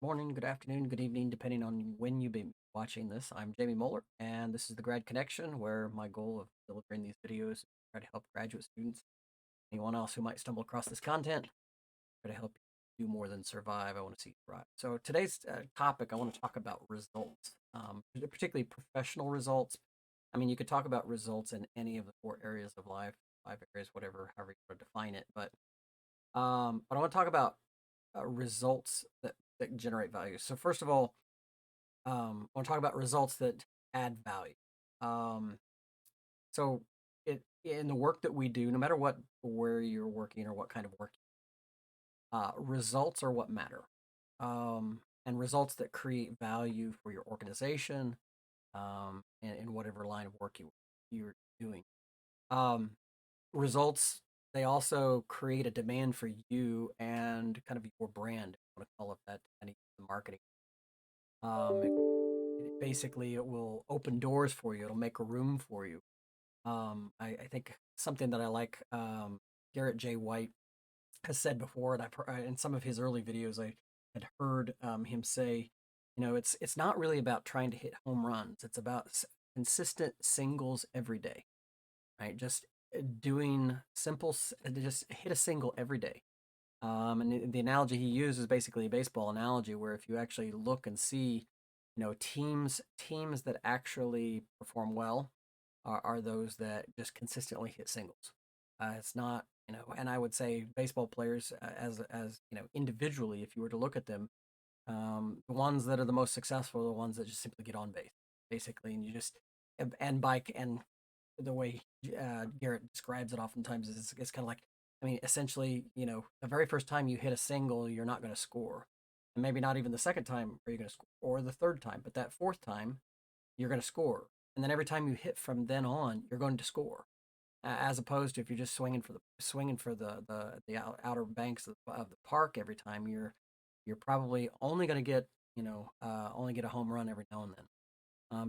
Morning, good afternoon, good evening, depending on when you've been watching this. I'm Jamie Moeller, and this is the Grad Connection, where my goal of delivering these videos is to try to help graduate students, anyone else who might stumble across this content, try to help you do more than survive. I want to see you thrive. So today's topic, I want to talk about results, particularly professional results. I mean, you could talk about results in any of the four areas of life, five areas, whatever, however you want to define it. But I want to talk about results that generate value. So first of all, I want to talk about results that add value. Um, so it in the work that we do, no matter what where you're working or what kind of work, results are what matter. And results that create value for your organization, in whatever line of work you're doing. Um, Results, they also create a demand for you and kind of your brand. I want to call it that, depending on the marketing. Basically, it will open doors for you. It'll make a room for you. I think something that I like, Garrett J. White has said before, and in some of his early videos, I had heard him say, it's not really about trying to hit home runs. It's about consistent singles every day, right? Just doing just hit a single every day. And the analogy he uses is basically a baseball analogy, where if you actually look and see, teams that actually perform well are those that just consistently hit singles. It's not, and I would say baseball players, individually, if you were to look at them, the ones that are the most successful are the ones that just simply get on base, basically, and you just and bike and the way Garrett describes it oftentimes is it's kind of like, I mean, essentially, the very first time you hit a single, you're not going to score. And maybe not even the second time are you going to score, or the third time, but that fourth time, you're going to score. And then every time you hit from then on, you're going to score. As opposed to if you're just swinging for the outer banks of the park every time, you're probably only going to get only get a home run every now and then.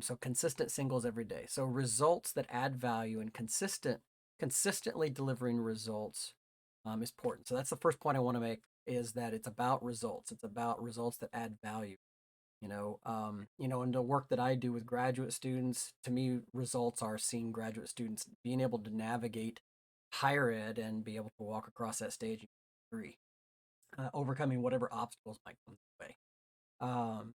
So consistent singles every day. So results that add value and consistently delivering results is important. So that's the first point I want to make, is that it's about results. It's about results that add value. In the work that I do with graduate students, to me, results are seeing graduate students being able to navigate higher ed and be able to walk across that stage and degree, overcoming whatever obstacles might come their way. Um,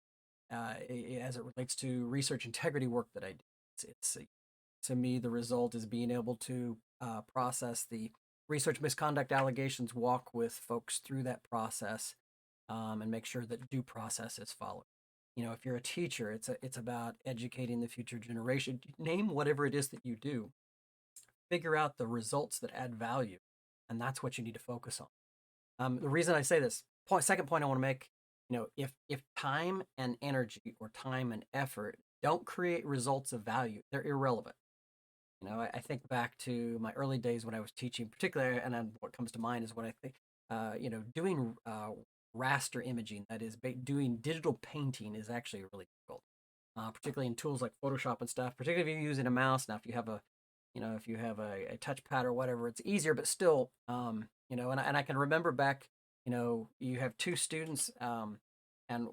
as it relates to research integrity work that I do. It's to me, the result is being able to process the research misconduct allegations, walk with folks through that process, and make sure that due process is followed. If you're a teacher, it's about educating the future generation. Name whatever it is that you do. Figure out the results that add value, and that's what you need to focus on. The reason I say this, second point I want to make, if time and energy or time and effort don't create results of value, they're irrelevant. I think back to my early days when I was teaching, particularly, and then what comes to mind is what I think, doing raster imaging, that is, doing digital painting, is actually really difficult, particularly in tools like Photoshop and stuff. Particularly if you're using a mouse. Now, if you have a touchpad or whatever, it's easier, but still, and I can remember back, you have two students, and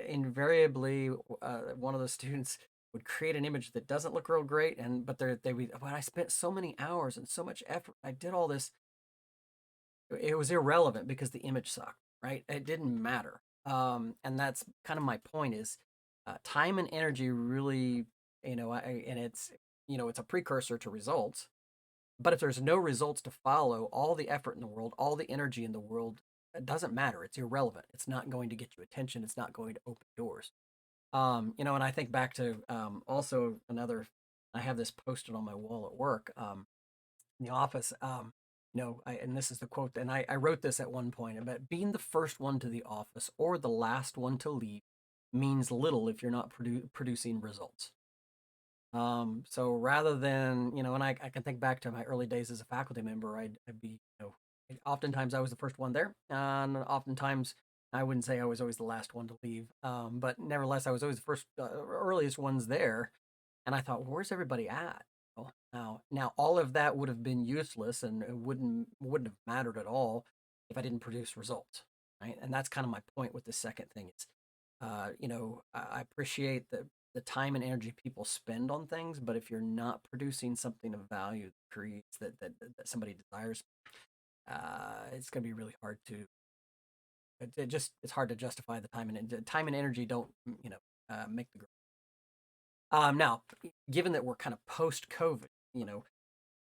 invariably, one of the students would create an image that doesn't look real great, but they would, but I spent so many hours and so much effort. I did all this. It was irrelevant because the image sucked, right? It didn't matter. And that's kind of my point, is time and energy really, and it's a precursor to results. But if there's no results to follow, all the effort in the world, all the energy in the world, it doesn't matter. It's irrelevant. It's not going to get you attention. It's not going to open doors. And I think back to, also another. I have this posted on my wall at work, in the office. And this is the quote, and I wrote this at one point about being the first one to the office or the last one to leave means little if you're not producing results. So rather than, and I can think back to my early days as a faculty member, I'd be, oftentimes I was the first one there, and oftentimes I wouldn't say I was always the last one to leave, but nevertheless, I was always the first, earliest ones there. And I thought, well, where's everybody at? Well, now all of that would have been useless, and it wouldn't have mattered at all if I didn't produce results. right? And that's kind of my point with the second thing. It's, I appreciate the time and energy people spend on things, but if you're not producing something of value that creates that somebody desires, it's going to be really hard to. It's hard to justify the time and energy don't make the. Now, given that we're kind of post COVID,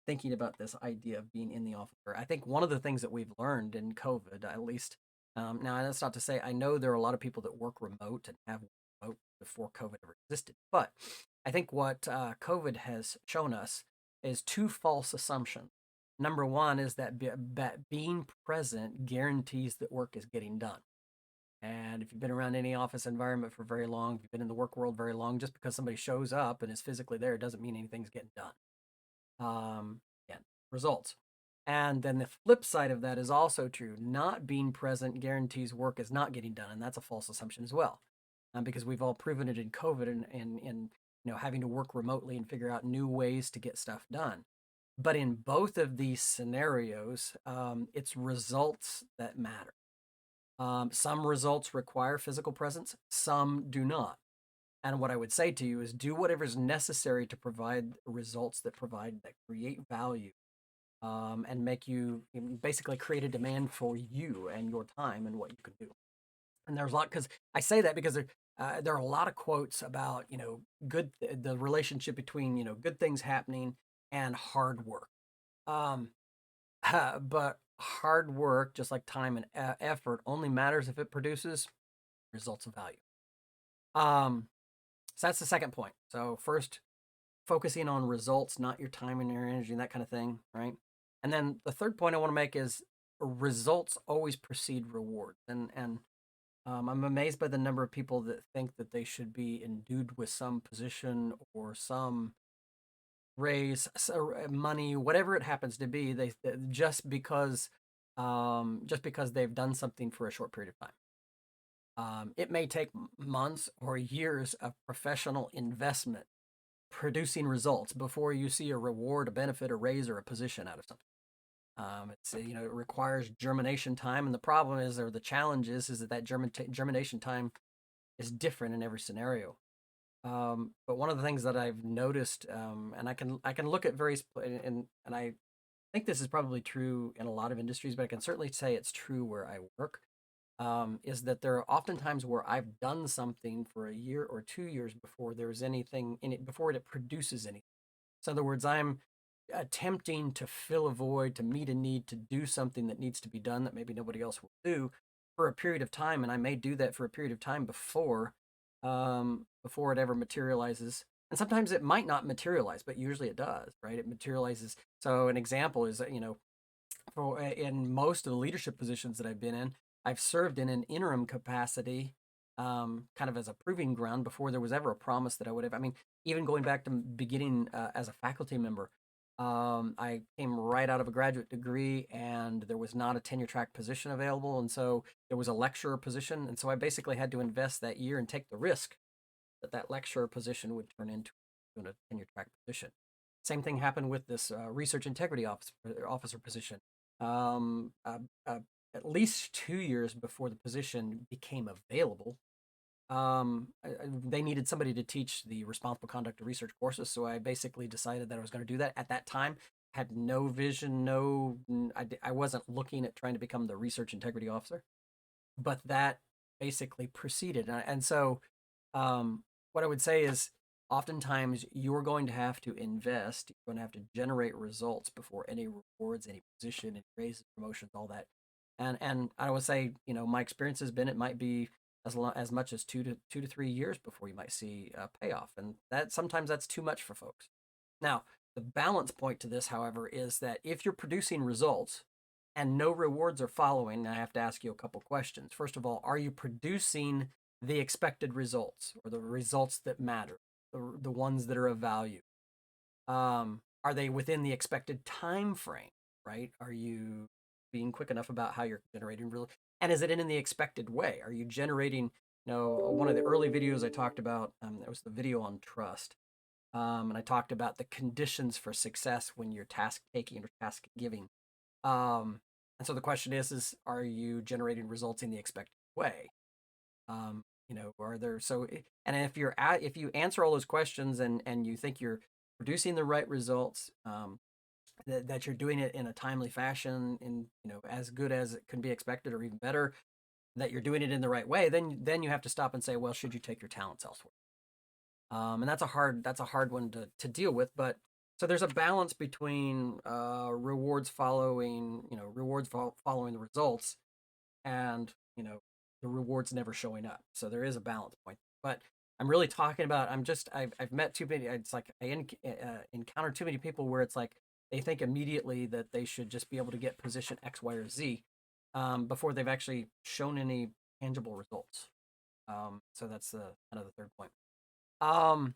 thinking about this idea of being in the office. I think one of the things that we've learned in COVID, at least, now that's not to say I know there are a lot of people that work remote and have worked remote before COVID ever existed, but I think what COVID has shown us is two false assumptions. Number one is that being present guarantees that work is getting done. And if you've been around any office environment for very long, if you've been in the work world very long, just because somebody shows up and is physically there doesn't mean anything's getting done. Again, results. And then the flip side of that is also true. Not being present guarantees work is not getting done, and that's a false assumption as well, because we've all proven it in COVID and having to work remotely and figure out new ways to get stuff done. But in both of these scenarios, it's results that matter. Some results require physical presence, some do not. And what I would say to you is do whatever is necessary to provide results that create value, and make you basically create a demand for you and your time and what you can do. And there's a lot, because I say that because there are a lot of quotes about the relationship between good things happening and hard work. Um, but hard work, just like time and effort, only matters if it produces results of value. So that's the second point. So first, focusing on results, not your time and your energy and that kind of thing, right? And then the third point I want to make is results always precede rewards. And I'm amazed by the number of people that think that they should be endued with some position or some raise, money, whatever it happens to be. Just because they've done something for a short period of time. It may take months or years of professional investment producing results before you see a reward, a benefit, a raise, or a position out of something. It requires germination time, and the problem is, or the challenge is that germination time is different in every scenario. But one of the things that I've noticed, and I can look at various, and I think this is probably true in a lot of industries, but I can certainly say it's true where I work. Is that there are often times where I've done something for a year or 2 years before there's anything in it, before it produces anything. So in other words, I'm attempting to fill a void, to meet a need, to do something that needs to be done that maybe nobody else will do for a period of time, and I may do that for a period of time before it ever materializes. And sometimes it might not materialize, but usually it does, right? It materializes. So an example is that in most of the leadership positions that I've been in, I've served in an interim capacity, kind of as a proving ground before there was ever a promise that I would have. I mean, even going back to beginning as a faculty member, I came right out of a graduate degree, and there was not a tenure track position available, and so there was a lecturer position, and so I basically had to invest that year and take the risk that lecturer position would turn into a tenure track position. Same thing happened with this research integrity officer position. Um, uh, uh, at least 2 years before the position became available, they needed somebody to teach the responsible conduct of research courses. So I basically decided that I was going to do that. At that time, had no vision, I wasn't looking at trying to become the research integrity officer, but that basically preceded. And so, what I would say is, oftentimes you're going to have to invest, you're going to have to generate results before any rewards, any position, any raises, promotions, all that. And I would say, my experience has been it might be as much as 2 to 3 years before you might see a payoff, and that sometimes that's too much for folks. Now, the balance point to this, however, is that if you're producing results and no rewards are following, I have to ask you a couple questions. First of all, are you producing the expected results, or the results that matter, the ones that are of value? Are they within the expected time frame, right? Are you being quick enough about how you're generating real, and is it in the expected way? Are you generating, one of the early videos I talked about, that was the video on trust. And I talked about the conditions for success when you're task taking or task giving. Um, And so the question is are you generating results in the expected way? Are there and if you answer all those questions and you think you're producing the right results, that you're doing it in a timely fashion, in as good as it can be expected or even better, that you're doing it in the right way, then you have to stop and say, well, should you take your talents elsewhere? And that's a hard one to deal with. But so there's a balance between following the results, and the rewards never showing up. So there is a balance point. But I'm really talking about I've met too many. It's like encounter too many people where it's like they think immediately that they should just be able to get position X, Y, or Z, before they've actually shown any tangible results. So that's kind of the third point. Um,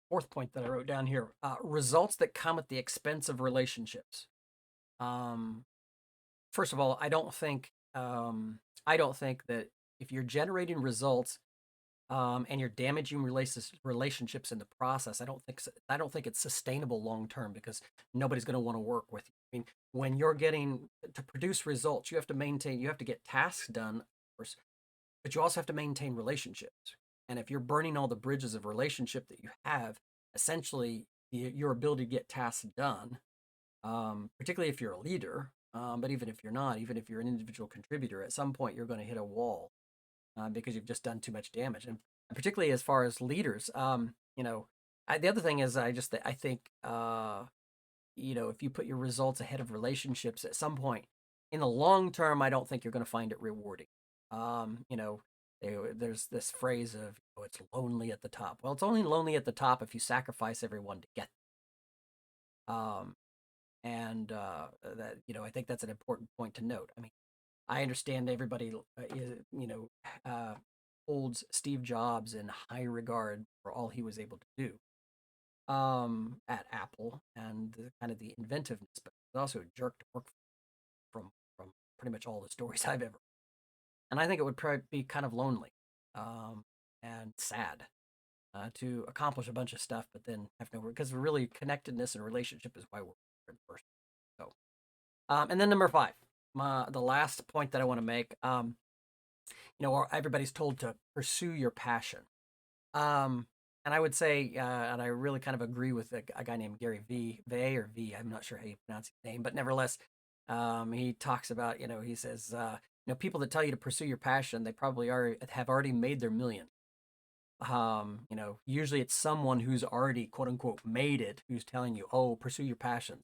Fourth point that I wrote down here: results that come at the expense of relationships. Um, First of all, I don't think that if you're generating results, and you're damaging relationships in the process, I don't think it's sustainable long term, because nobody's going to want to work with you. I mean, when you're getting to produce results, you have to get tasks done, of course, but you also have to maintain relationships. And if you're burning all the bridges of relationship that you have, essentially your ability to get tasks done, particularly if you're a leader, but even if you're not, even if you're an individual contributor, at some point you're going to hit a wall, because you've just done too much damage. And particularly as far as leaders, the other thing is I think, if you put your results ahead of relationships at some point in the long term, I don't think you're going to find it rewarding. Um, you know, there's this phrase of, it's lonely at the top. Well, it's only lonely at the top if you sacrifice everyone to get there. And that I think that's an important point to note. I mean, I understand everybody, uh, holds Steve Jobs in high regard for all he was able to do, at Apple, and kind of the inventiveness, but he's also a jerk to work from pretty much all the stories I've ever. And I think it would probably be kind of lonely, and sad, to accomplish a bunch of stuff, but then have no, because really connectedness and relationship is why we're here in the first. So, and then number five, the last point that I want to make, everybody's told to pursue your passion. Um, and I would say, and I really kind of agree with a guy named Gary Vay or V. I'm not sure how you pronounce his name, but nevertheless, he talks about, he says, people that tell you to pursue your passion, they probably have already made their million. Usually it's someone who's already quote unquote made it, who's telling you, oh, pursue your passion.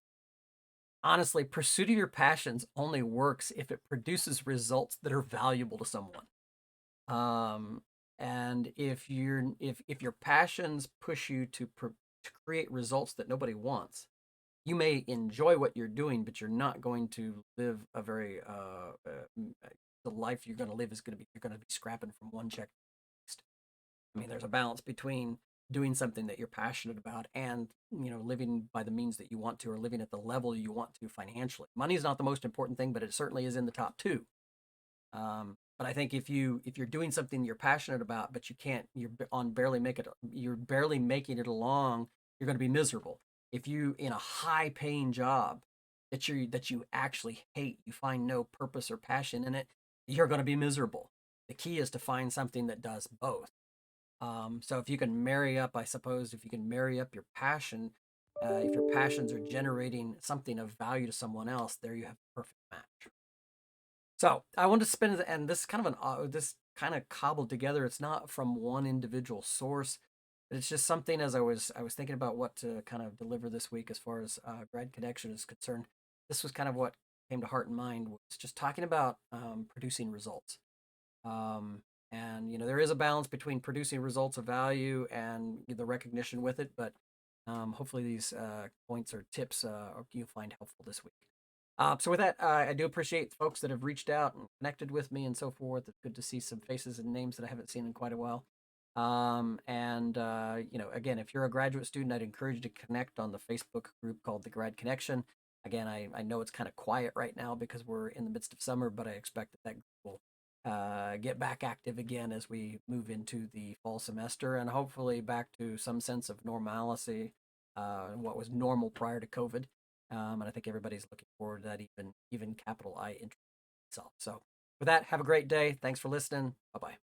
Honestly, pursuit of your passions only works if it produces results that are valuable to someone. Um, and if your passions push you to create results that nobody wants, you may enjoy what you're doing, but you're not going to live a very the life you're going to live is going to be you're going to be scrapping from one check to the next. I mean, there's a balance between doing something that you're passionate about and living by the means that you want to, or living at the level you want to financially. Money is not the most important thing, but it certainly is in the top two. But I think if you're doing something you're passionate about, but you can't, you're barely making it along, you're going to be miserable. If you in a high paying job that you actually hate, you find no purpose or passion in it, you're going to be miserable. The key is to find something that does both. So if you can marry up, I suppose, if you can marry up your passion, if your passions are generating something of value to someone else, there you have the perfect match. So I want to spend, and this kind of cobbled together. It's not from one individual source, but it's just something as I was thinking about what to kind of deliver this week as far as grad connection is concerned. This was kind of what came to heart and mind, was just talking about producing results. Um, and there is a balance between producing results of value and the recognition with it, but hopefully these points or tips you'll find helpful this week. So with that, I do appreciate the folks that have reached out and connected with me and so forth. It's good to see some faces and names that I haven't seen in quite a while. And again, if you're a graduate student, I'd encourage you to connect on the Facebook group called the Grad Connection. Again, I know it's kind of quiet right now because we're in the midst of summer, but I expect that group will get back active again as we move into the fall semester, and hopefully back to some sense of normalcy, what was normal prior to COVID. And I think everybody's looking forward to that, even capital I interest itself. So with that, have a great day. Thanks for listening. Bye bye.